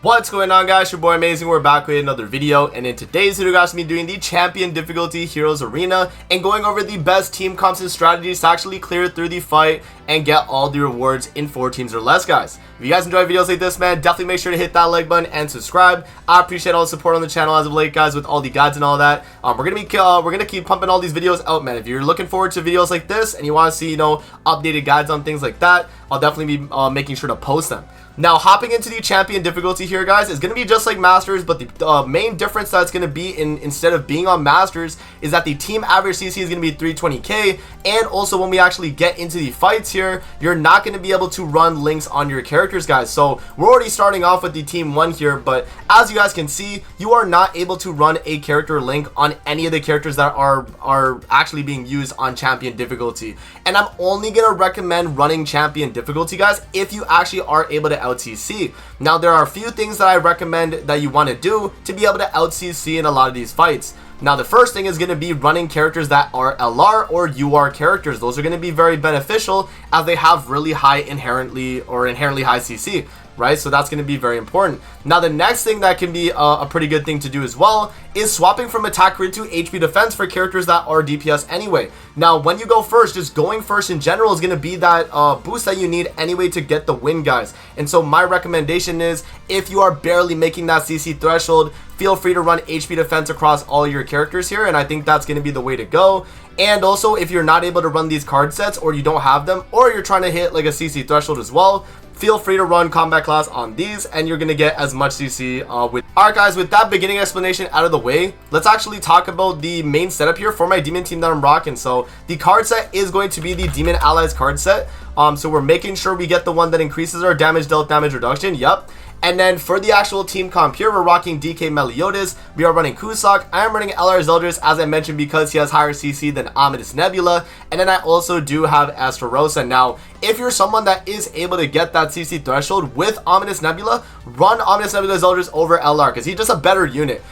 What's going on, guys? Your boy Amazing. We're back with another video, and in today's video guys, we'll be doing the champion difficulty Heroes Arena and going over the best team comps and strategies to actually clear through the fight and get all the rewards in 4 teams or less, guys. If you guys enjoy videos like this, man, definitely make sure to hit that like button and subscribe. I appreciate all the support on the channel as of late, guys, with all the guides and all that. We're gonna keep pumping all these videos out, man. If you're looking forward to videos like this and you want to see, updated guides on things like that, I'll definitely be making sure to post them. Now, hopping into the champion difficulty here, guys, is going to be just like Masters, but the main difference that's going to be instead of being on Masters is that the team average CC is going to be 320k, and also when we actually get into the fights here, you're not going to be able to run links on your characters, guys. So we're already starting off with the team 1 here, but as you guys can see, you are not able to run a character link on any of the characters that are actually being used on champion difficulty. And I'm only going to recommend running champion difficulty, guys, if you actually are able to out CC. Now, there are a few things that I recommend that you want to do to be able to out CC in a lot of these fights. Now, the first thing is going to be running characters that are LR or UR characters. Those are going to be very beneficial as they have really high inherently high CC, right? So that's going to be very important. Now, the next thing that can be a pretty good thing to do as well is swapping from attack crit to HP defense for characters that are DPS anyway. Now, when you go first, just going first in general is going to be that boost that you need anyway to get the win, guys. And so my recommendation is, if you are barely making that CC threshold, feel free to run HP defense across all your characters here, and I think that's going to be the way to go. And also, if you're not able to run these card sets, or you don't have them, or you're trying to hit like a CC threshold as well, feel free to run combat class on these, and you're gonna get as much CC with. Alright, guys, with that beginning explanation out of the way, let's actually talk about the main setup here for my demon team that I'm rocking. So the card set is going to be the Demon Allies card set. So we're making sure we get the one that increases our damage dealt damage reduction. Yep. And then for the actual team comp here, we're rocking DK Meliodas, we are running Cusack, I am running LR Zeldris, as I mentioned, because he has higher CC than Ominous Nebula, and then I also do have Astra Rosa. Now, if you're someone that is able to get that CC threshold with Ominous Nebula, run Ominous Nebula Zeldris over LR, because he's just a better unit.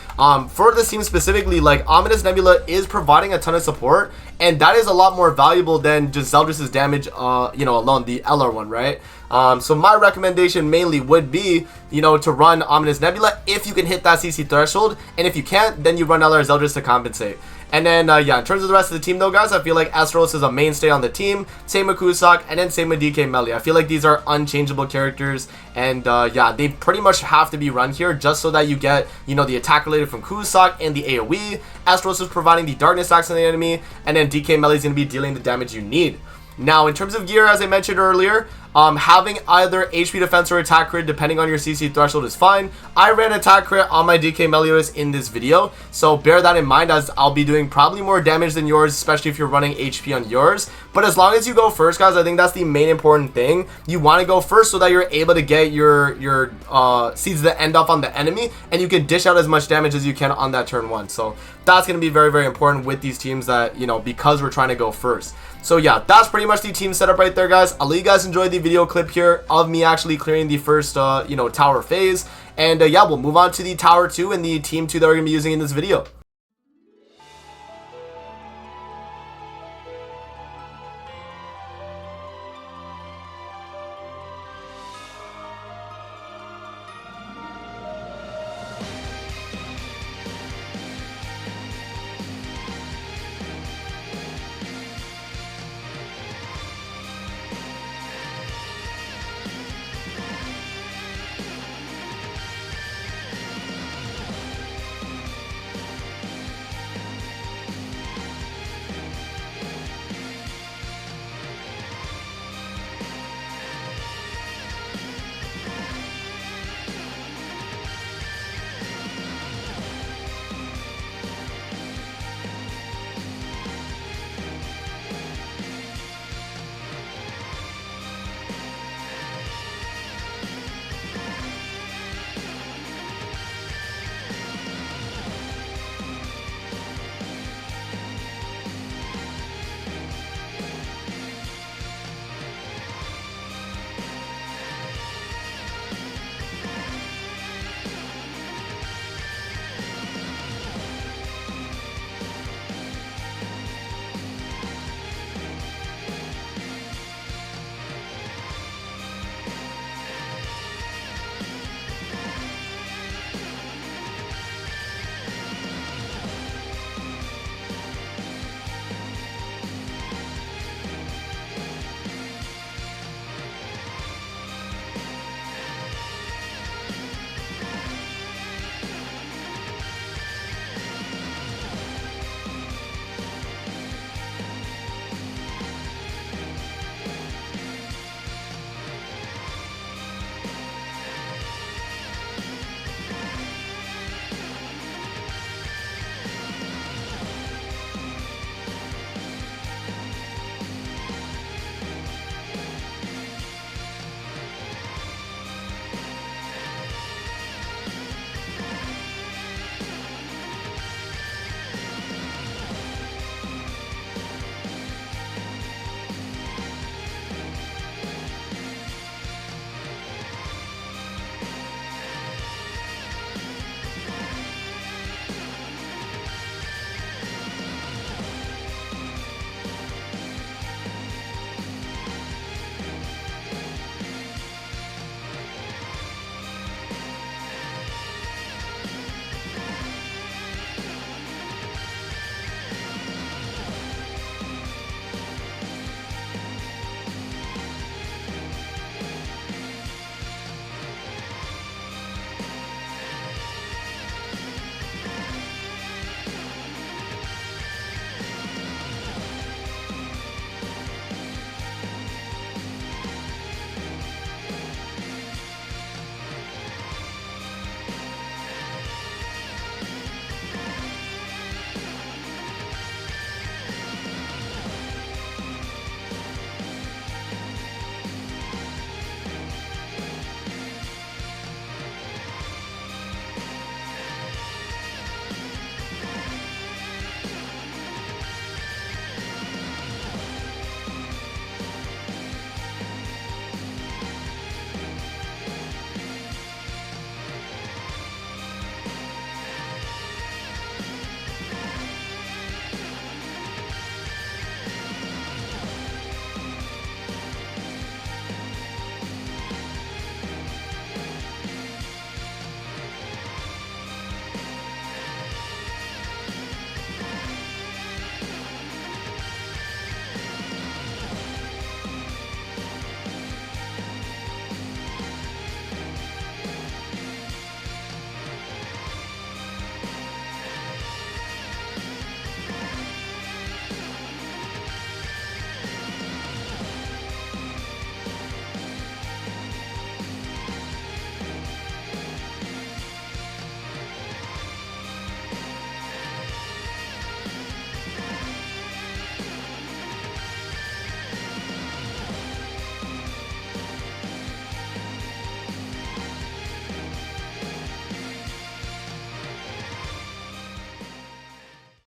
For this team specifically, like, Ominous Nebula is providing a ton of support, and that is a lot more valuable than just Zeldris' damage, alone, the LR one, right? So my recommendation mainly would be, to run Ominous Nebula if you can hit that CC threshold, and if you can't, then you run LR Zeldris to compensate. And then, yeah, in terms of the rest of the team, though, guys, I feel like Astaros is a mainstay on the team, same with Cusack, and then same with DK Meli. I feel like these are unchangeable characters, and, yeah, they pretty much have to be run here just so that you get, the attack related from Cusack and the AoE. Astaros is providing the darkness stacks on the enemy, and then DK Meli is going to be dealing the damage you need. Now, in terms of gear, as I mentioned earlier, having either HP defense or attack crit depending on your CC threshold is fine. I ran attack crit on my DK Meliodas in this video, so bear that in mind, as I'll be doing probably more damage than yours, especially if you're running HP on yours. But as long as you go first, guys, I think that's the main important thing. You want to go first so that you're able to get your seeds that end off on the enemy, and you can dish out as much damage as you can on that turn 1. So that's going to be very, very important with these teams that, because we're trying to go first. So yeah, that's pretty much the team setup right there, guys. I'll let you guys enjoy the video clip here of me actually clearing the first, tower phase. And yeah, we'll move on to the tower 2 and the team 2 that we're going to be using in this video.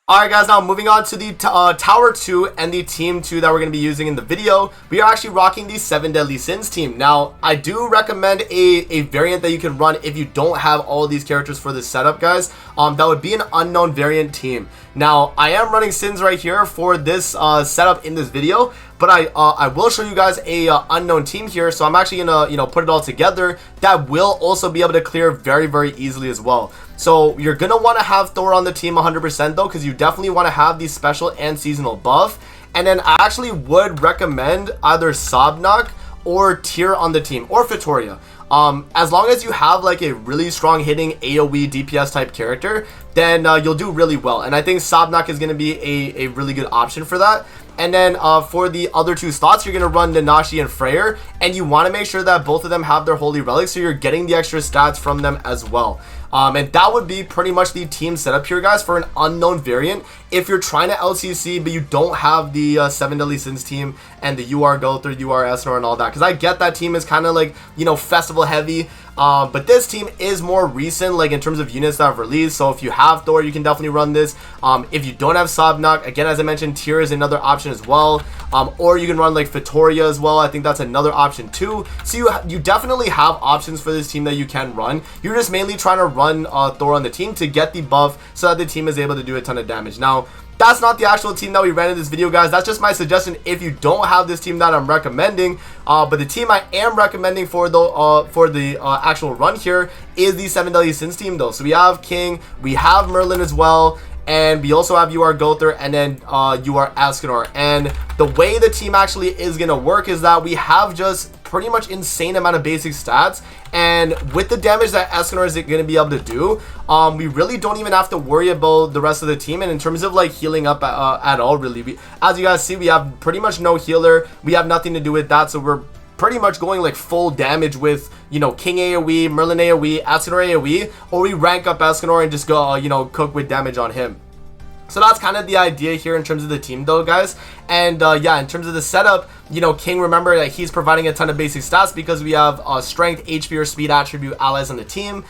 Alright guys, now moving on to the Tower 2 and the Team 2 that we're going to be using in the video. We are actually rocking the 7 Deadly Sins team. Now, I do recommend a variant that you can run if you don't have all these characters for this setup, guys. That would be an unknown variant team. Now, I am running Sins right here for this setup in this video, but I will show you guys a unknown team here, so I'm actually gonna put it all together that will also be able to clear very, very easily as well. So you're gonna want to have Thor on the team 100% though, because you definitely want to have the special and seasonal buff. And then I actually would recommend either Sobnok or Tyr on the team, or Fitoria. As long as you have like a really strong hitting AoE DPS type character, then you'll do really well. And I think Sobnok is going to be a really good option for that. And then for the other two slots, you're going to run Nanashi and Freyr, and you want to make sure that both of them have their holy relics, so you're getting the extra stats from them as well. And that would be pretty much the team setup here, guys, for an unknown variant. If you're trying to LCC, but you don't have the 7 Deadly Sins team and the UR Gowther, UR Escanor and all that, because I get that team is kind of like, festival heavy. But this team is more recent, like in terms of units that have released. So if you have Thor, you can definitely run this. If you don't have Sobnok, again, as I mentioned, Tyr is another option as well. Or you can run like Fitoria as well. I think that's another option too. So you definitely have options for this team that you can run. You're just mainly trying to run Thor on the team to get the buff so that the team is able to do a ton of damage. Now, that's not the actual team that we ran in this video, guys. That's just my suggestion if you don't have this team that I'm recommending. But the team I am recommending for the actual run here is the 7 Deadly Sins team though. So we have King, we have Merlin as well, and we also have UR Gowther, and then UR Escanor. And the way the team actually is going to work is that we have just pretty much insane amount of basic stats, and with the damage that Escanor is going to be able to do, we really don't even have to worry about the rest of the team. And in terms of like healing up at all, really, as you guys see, we have pretty much no healer. We have nothing to do with that, so we're pretty much going like full damage with King AoE, Merlin AoE, Escanor AoE, or we rank up Escanor and just go cook with damage on him. So that's kind of the idea here in terms of the team though, guys. And yeah, in terms of the setup, King, remember that he's providing a ton of basic stats because we have strength, HP, or speed attribute allies on the team.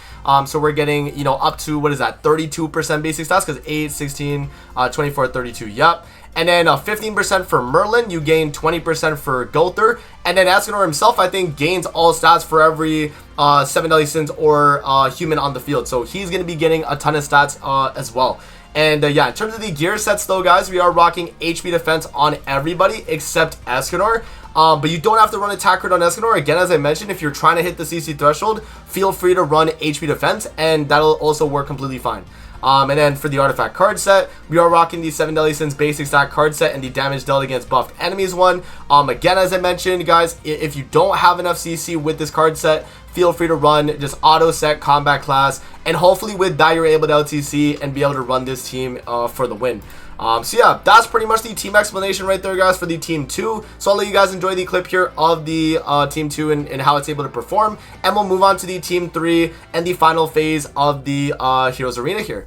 So we're getting up to, what is that, 32% basic stats, because 8, 16, 24, 32, yep. And then 15% for Merlin, you gain 20% for Gowther. And then Escanor himself, I think, gains all stats for every 7 Deadly Sins or human on the field. So he's going to be getting a ton of stats as well. And yeah, in terms of the gear sets though, guys, we are rocking HP defense on everybody except Escanor. But you don't have to run attack crit on Escanor. Again, as I mentioned, if you're trying to hit the CC threshold, feel free to run HP defense, and that'll also work completely fine. And then for the artifact card set, we are rocking the 7 Deadly Sins basic stat card set and the damage dealt against buffed enemies one. Again, as I mentioned, guys, if you don't have enough CC with this card set, feel free to run just auto set combat class, and hopefully with that you're able to LTC and be able to run this team for the win. So yeah, that's pretty much the team explanation right there, guys, for the Team 2. So I'll let you guys enjoy the clip here of the Team 2 and how it's able to perform, and we'll move on to the Team 3 and the final phase of the Heroes Arena here.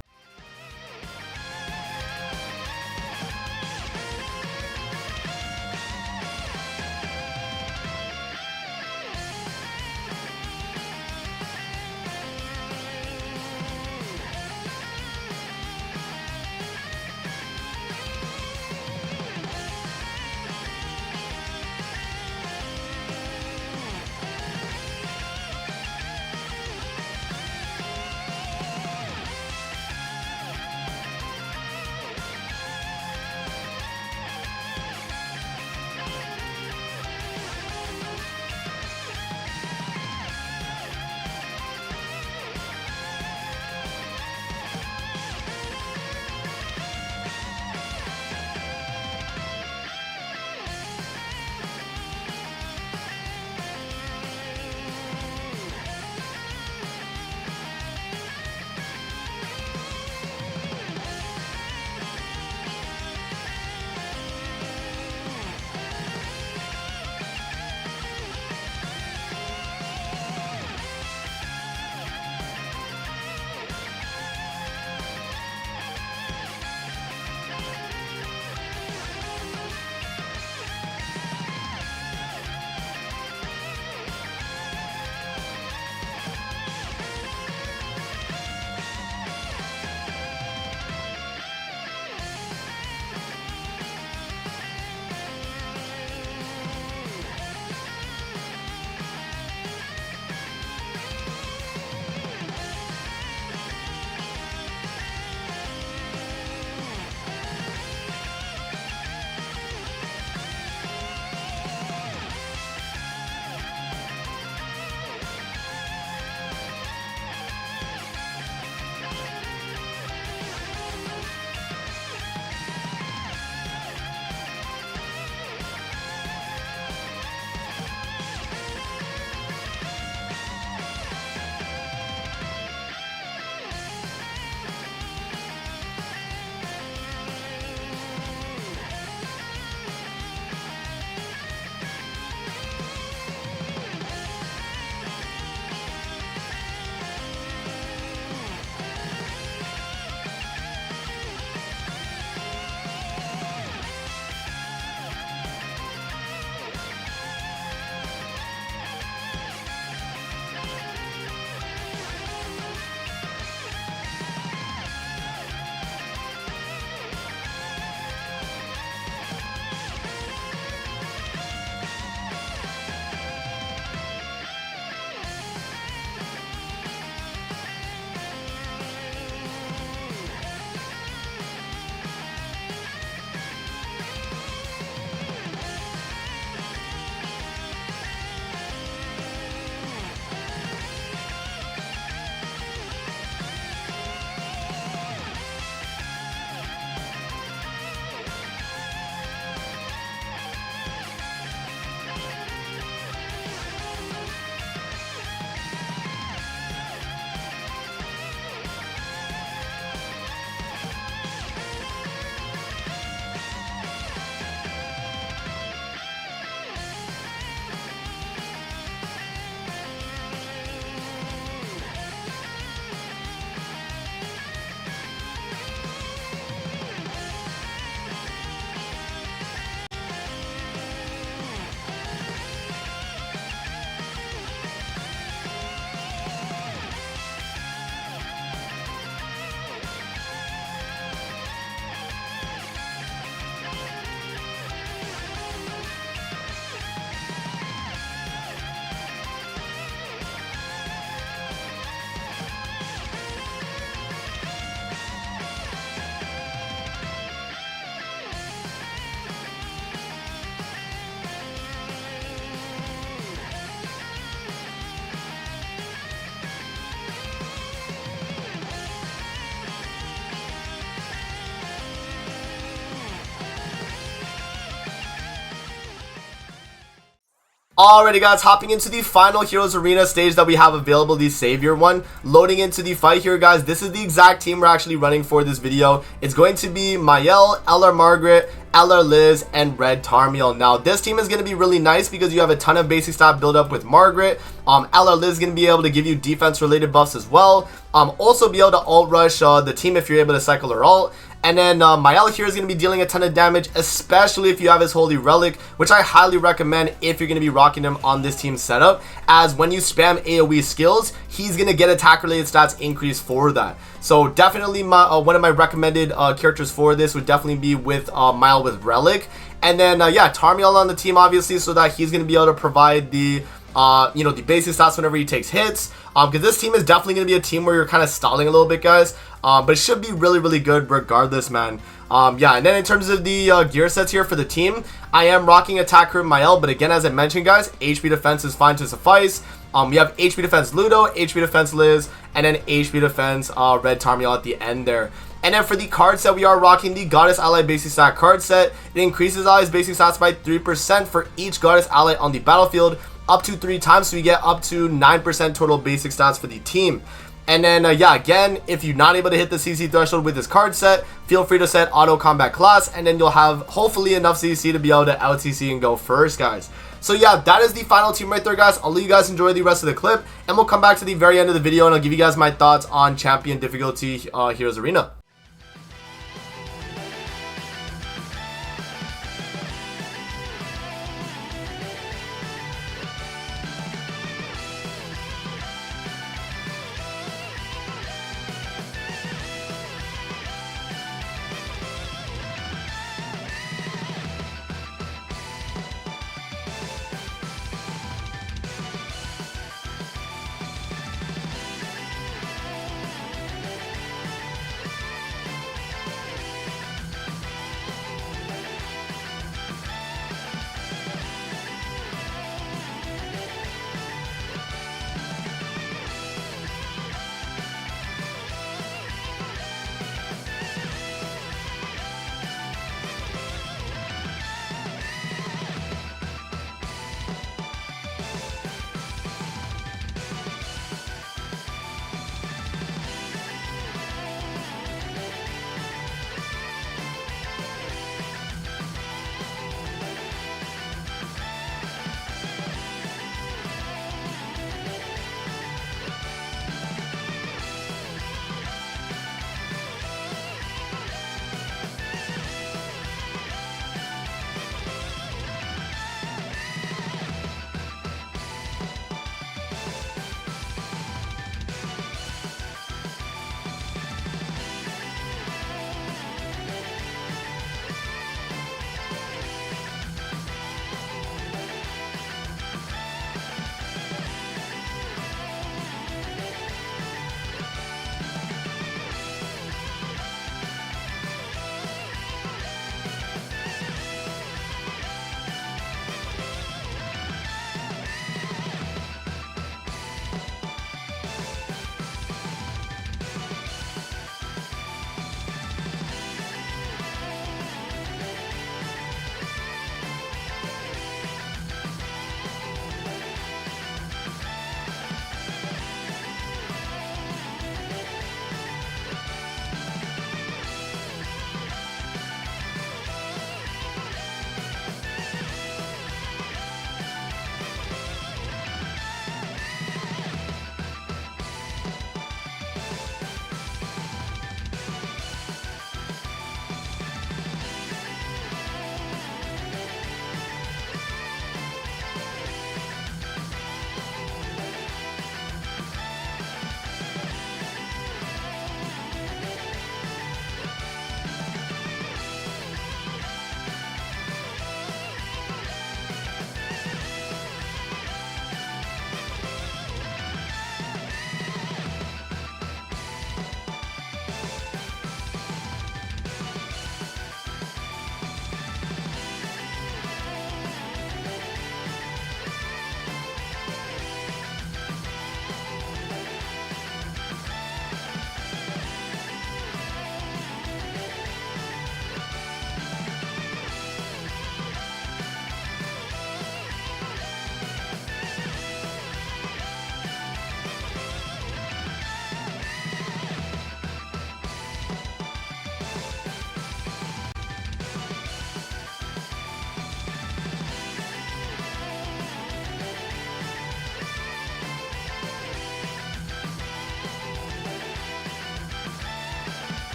Alrighty guys, hopping into the final Heroes Arena stage that we have available, the Savior one. Loading into the fight here guys, this is the exact team we're actually running for this video. It's going to be Mael, LR Margaret, LR Liz, and Red Tarmiel. Now this team is going to be really nice because you have a ton of basic stat build up with Margaret. LR Liz is going to be able to give you defense related buffs as well. Also be able to ult rush the team if you're able to cycle her ult. And then Mael here is going to be dealing a ton of damage, especially if you have his Holy Relic, which I highly recommend if you're going to be rocking him on this team setup, as when you spam AoE skills, he's going to get attack related stats increase for that. So definitely one of my recommended characters for this would definitely be with Mael with Relic. And then yeah, Tarmiel on the team obviously, so that he's going to be able to provide the the basic stats whenever he takes hits, because this team is definitely going to be a team where you're kind of stalling a little bit guys, but it should be really good regardless, man. Yeah, and then in terms of the gear sets here for the team, I am rocking attacker Mael, but again, as I mentioned guys, HP defense is fine to suffice. We have HP defense Ludo, HP defense Liz, and then HP defense Red Tarmiel at the end there. And then for the card set, we are rocking the Goddess Ally basic stat card set. It increases allies basic stats by 3% for each Goddess Ally on the battlefield, up to 3 times, so you get up to 9% total basic stats for the team. And then yeah, again, if you're not able to hit the CC threshold with this card set, feel free to set auto combat class, and then you'll have hopefully enough CC to be able to out CC and go first guys. So yeah, that is the final team right there guys. I'll let you guys enjoy the rest of the clip, and we'll come back to the very end of the video and I'll give you guys my thoughts on champion difficulty Heroes Arena.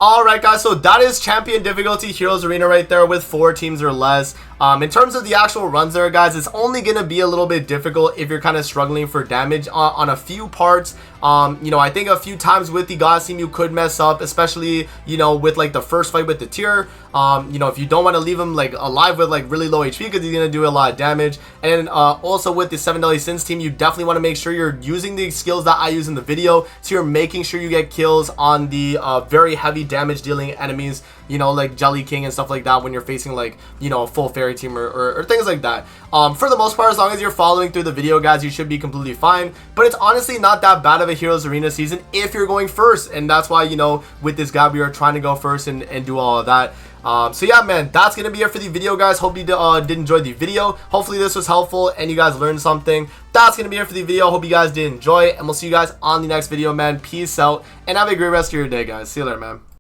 Alright guys, so that is champion difficulty Heroes Arena right there with 4 teams or less. In terms of the actual runs there guys, it's only going to be a little bit difficult if you're kind of struggling for damage on a few parts. You know, I think a few times with the Gods team you could mess up, especially, you know, with like the first fight with the tier. You know, if you don't want to leave him like alive with like really low HP because he's going to do a lot of damage. And also with the 7 Deadly Sins team, you definitely want to make sure you're using the skills that I use in the video. So you're making sure you get kills on the very heavy damage dealing enemies, you know, like Jelly King and stuff like that when you're facing like, you know, a full fairy team or things like that. For the most part, as long as you're following through the video guys, you should be completely fine. But it's honestly not that bad of a Heroes Arena season if you're going first, and that's why, you know, with this guy we are trying to go first and do all of that. So yeah man, that's gonna be it for the video guys. Hope you did enjoy the video. Hopefully this was helpful and you guys learned something. That's gonna be it for the video. Hope you guys did enjoy it, and we'll see you guys on the next video man. Peace out and have a great rest of your day guys. See you later man.